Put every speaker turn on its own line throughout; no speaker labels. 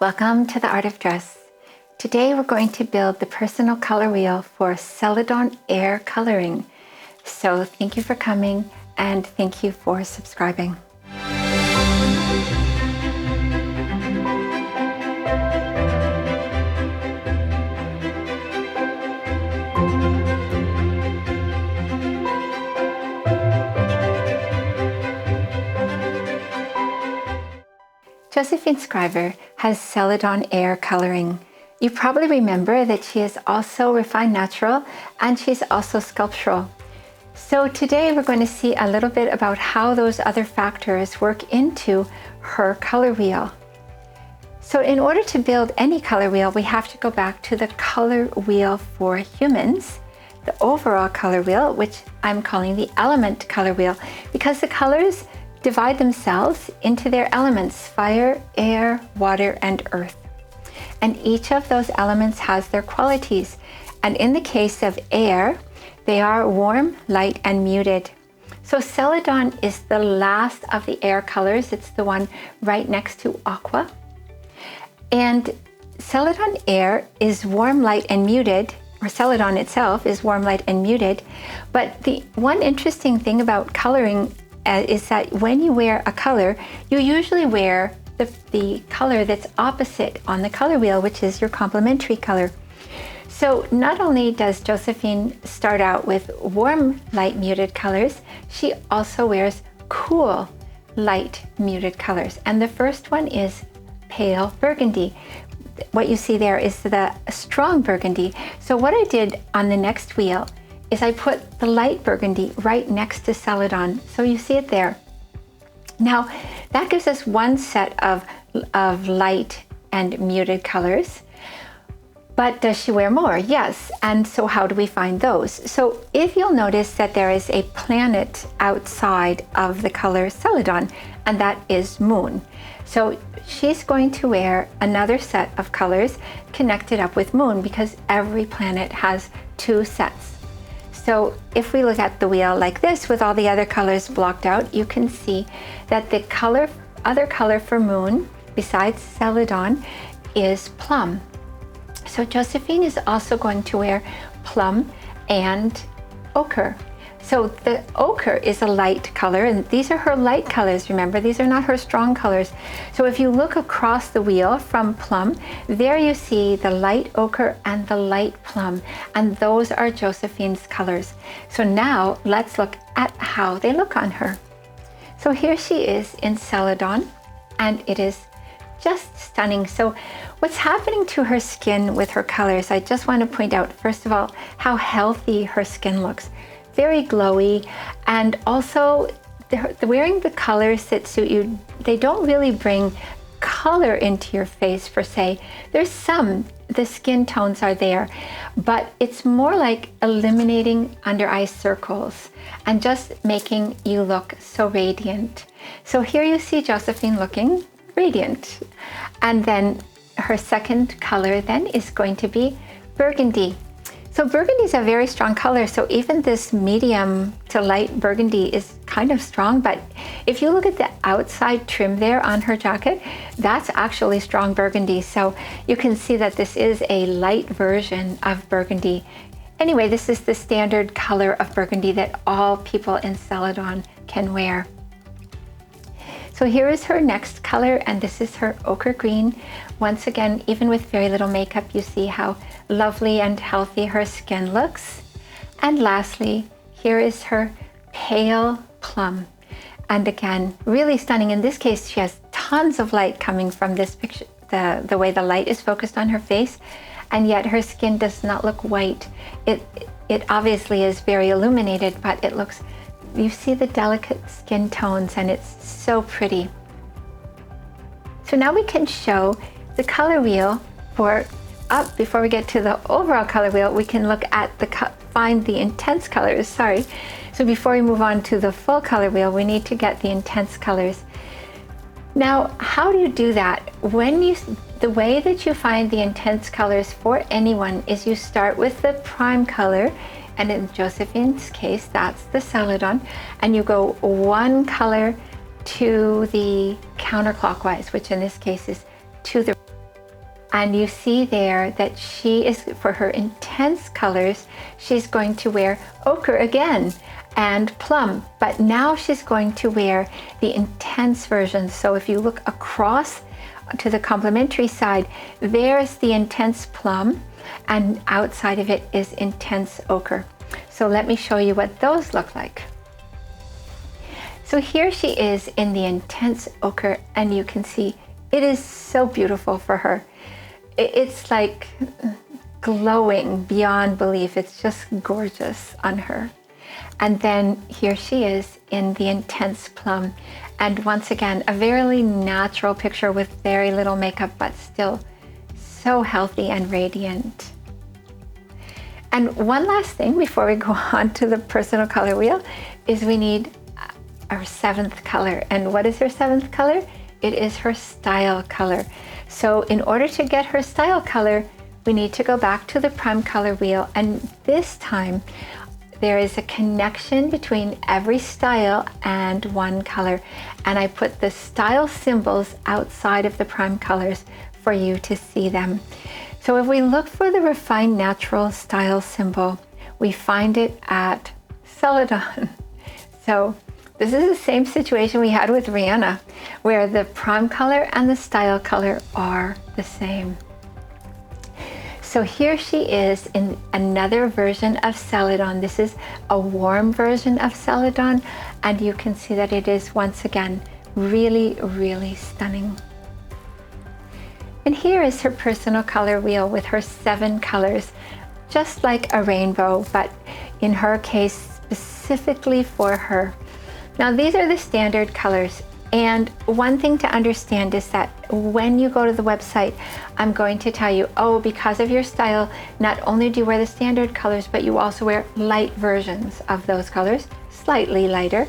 Welcome to the Art of Dress. Today we're going to build the personal color wheel for Celadon Air Coloring. So thank you for coming and thank you for subscribing. Josephine Skriver has Celadon Air Coloring. You probably remember that she is also refined natural and she's also sculptural. So today we're going to see a little bit about how those other factors work into her color wheel. So in order to build any color wheel, we have to go back to the color wheel for humans, the overall color wheel, which I'm calling the element color wheel, because the colors divide themselves into their elements: fire, air, water, and earth. And each of those elements has their qualities. And in the case of air, they are warm, light, and muted. So Celadon is the last of the air colors. It's the one right next to aqua. And Celadon Air is warm, light, and muted, or Celadon itself is warm, light, and muted. But the one interesting thing about coloring is that when you wear a color, you usually wear the color that's opposite on the color wheel, which is your complementary color. So not only does Josephine start out with warm, light, muted colors, she also wears cool, light, muted colors. And the first one is pale burgundy. What you see there is the strong burgundy. So what I did on the next wheel is I put the light burgundy right next to Celadon. So you see it there. Now that gives us one set of light and muted colors. But does she wear more? Yes. And so how do we find those? So if you'll notice that there is a planet outside of the color Celadon, and that is moon. So she's going to wear another set of colors connected up with moon, because every planet has two sets. So if we look at the wheel like this with all the other colors blocked out, you can see that the other color for moon besides Celadon is plum. So Josephine is also going to wear plum and ochre. So the ochre is a light color, and these are her light colors. Remember, these are not her strong colors. So if you look across the wheel from plum, there you see the light ochre and the light plum, and those are Josephine's colors. So now let's look at how they look on her. So here she is in Celadon, and it is just stunning. So what's happening to her skin with her colors, I just want to point out, first of all, how healthy her skin looks. Very glowy, and also wearing the colors that suit you, they don't really bring color into your face per se. There's some, the skin tones are there, but it's more like eliminating under eye circles and just making you look so radiant. So here you see Josephine looking radiant. And then her second color then is going to be burgundy. So burgundy is a very strong color, so even this medium to light burgundy is kind of strong, but if you look at the outside trim there on her jacket, that's actually strong burgundy. So you can see that this is a light version of burgundy. Anyway, this is the standard color of burgundy that all people in Celadon can wear. So here is her next color, and this is her ochre green. Once again, even with very little makeup, you see how lovely and healthy her skin looks. And lastly, here is her pale plum. And again, really stunning. In this case, she has tons of light coming from this picture, the way the light is focused on her face, and yet her skin does not look white. It obviously is very illuminated, but it looks, you see the delicate skin tones, and it's so pretty. So now we can show the color wheel before we get to the overall color wheel, we can look at find the intense colors, sorry. So before we move on to the full color wheel, we need to get the intense colors. Now, how do you do that? The way that you find the intense colors for anyone is you start with the prime color, and in Josephine's case, that's the Celadon, and you go one color to the counterclockwise, which in this case is to the And you see there that she is, for her intense colors, she's going to wear ochre again and plum, but now she's going to wear the intense version. So if you look across to the complementary side, there's the intense plum, and outside of it is intense ochre. So let me show you what those look like. So here she is in the intense ochre, and you can see it is so beautiful for her. It's like glowing beyond belief. It's just gorgeous on her. And then here she is in the intense plum. And once again, a very natural picture with very little makeup, but still so healthy and radiant. And one last thing before we go on to the personal color wheel is we need our seventh color. And what is her seventh color? It is her style color. So in order to get her style color, we need to go back to the prime color wheel, and this time there is a connection between every style and one color, and I put the style symbols outside of the prime colors for you to see them. So if we look for the refined natural style symbol, we find it at Celadon. So this is the same situation we had with Rihanna, where the prime color and the style color are the same. So here she is in another version of Celadon. This is a warm version of Celadon, and you can see that it is once again really, really stunning. And here is her personal color wheel with her 7 colors, just like a rainbow, but in her case specifically for her. Now these are the standard colors, and one thing to understand is that when you go to the website, I'm going to tell you, oh, because of your style, not only do you wear the standard colors, but you also wear light versions of those colors, slightly lighter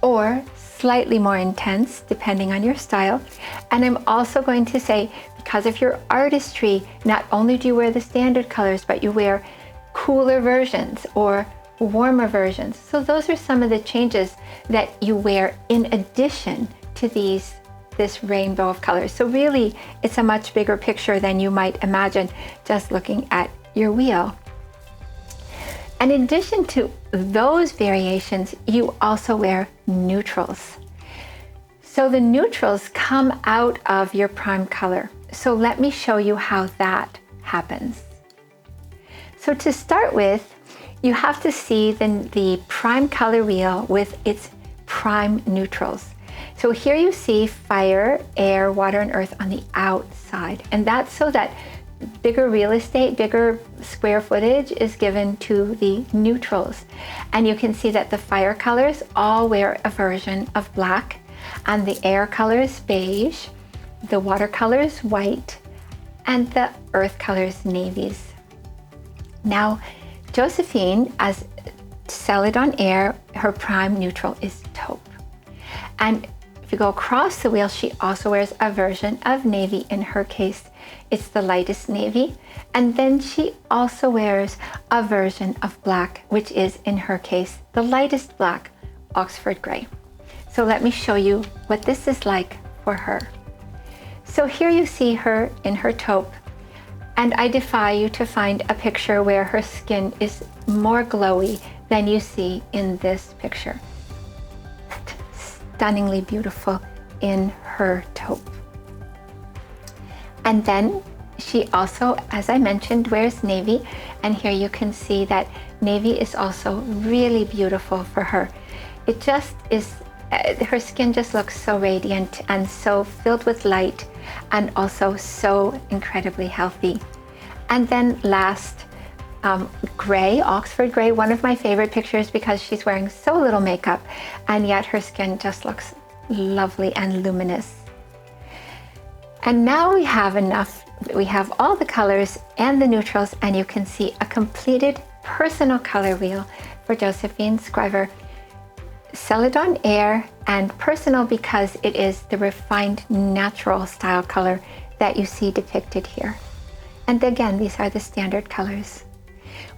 or slightly more intense depending on your style. And I'm also going to say, because of your artistry, not only do you wear the standard colors, but you wear cooler versions or warmer versions. So those are some of the changes that you wear in addition to this rainbow of colors. So really, it's a much bigger picture than you might imagine just looking at your wheel. And in addition to those variations, you also wear neutrals. So the neutrals come out of your prime color. So let me show you how that happens. So to start with, you have to see the prime color wheel with its prime neutrals. So here you see fire, air, water, and earth on the outside. And that's so that bigger real estate, bigger square footage is given to the neutrals. And you can see that the fire colors all wear a version of black, and the air colors beige, the water colors white, and the earth colors navies. Now, Josephine, as Celadon Air, her prime neutral is taupe. And if you go across the wheel, she also wears a version of navy. In her case, it's the lightest navy. And then she also wears a version of black, which is, in her case, the lightest black, Oxford gray. So let me show you what this is like for her. So here you see her in her taupe. And I defy you to find a picture where her skin is more glowy than you see in this picture. Stunningly beautiful in her taupe. And then she also, as I mentioned, wears navy. And here you can see that navy is also really beautiful for her. It just is, her skin just looks so radiant and so filled with light, and also so incredibly healthy. And then last, gray, Oxford gray, one of my favorite pictures because she's wearing so little makeup and yet her skin just looks lovely and luminous. And now we have enough. We have all the colors and the neutrals, and you can see a completed personal color wheel for Josephine Skriver. Celadon Air and personal because it is the refined natural style color that you see depicted here. And again, these are the standard colors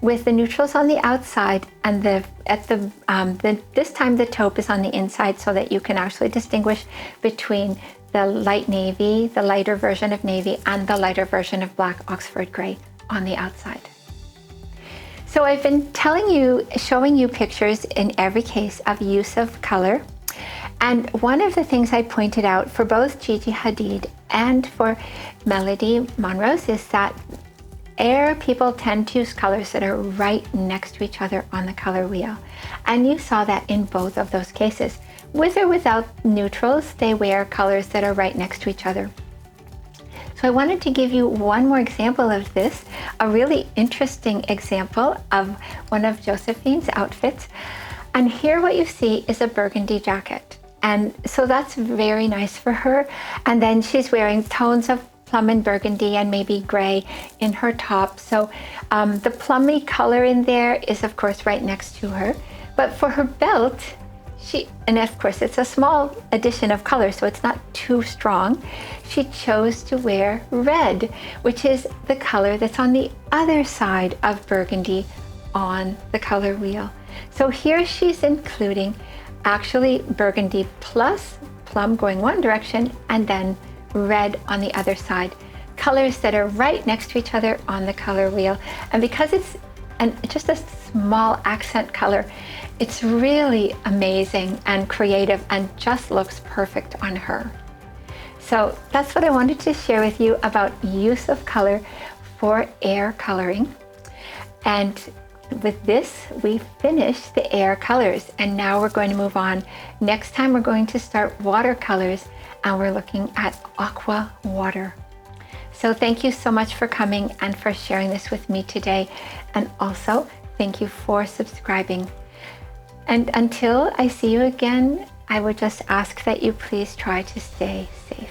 with the neutrals on the outside, and this time the taupe is on the inside so that you can actually distinguish between the light navy, the lighter version of navy, and the lighter version of black Oxford gray on the outside. So I've been showing you pictures in every case of use of color. And one of the things I pointed out for both Gigi Hadid and for Melody Monrose is that Air people tend to use colors that are right next to each other on the color wheel. And you saw that in both of those cases. With or without neutrals, they wear colors that are right next to each other. So I wanted to give you one more example of this, a really interesting example of one of Josephine's outfits. And here what you see is a burgundy jacket. And so that's very nice for her. And then she's wearing tones of plum and burgundy and maybe gray in her top. So the plummy color in there is of course right next to her. But for her belt, and of course it's a small addition of color, so it's not too strong. She chose to wear red, which is the color that's on the other side of burgundy on the color wheel. So here she's including actually burgundy plus plum going one direction and then red on the other side. Colors that are right next to each other on the color wheel. And because it's just a small accent color, it's really amazing and creative and just looks perfect on her. So that's what I wanted to share with you about use of color for air coloring. And with this, we finished the air colors, and now we're going to move on. Next time we're going to start watercolors, and we're looking at aqua water. So thank you so much for coming and for sharing this with me today. And also, thank you for subscribing. And until I see you again, I would just ask that you please try to stay safe.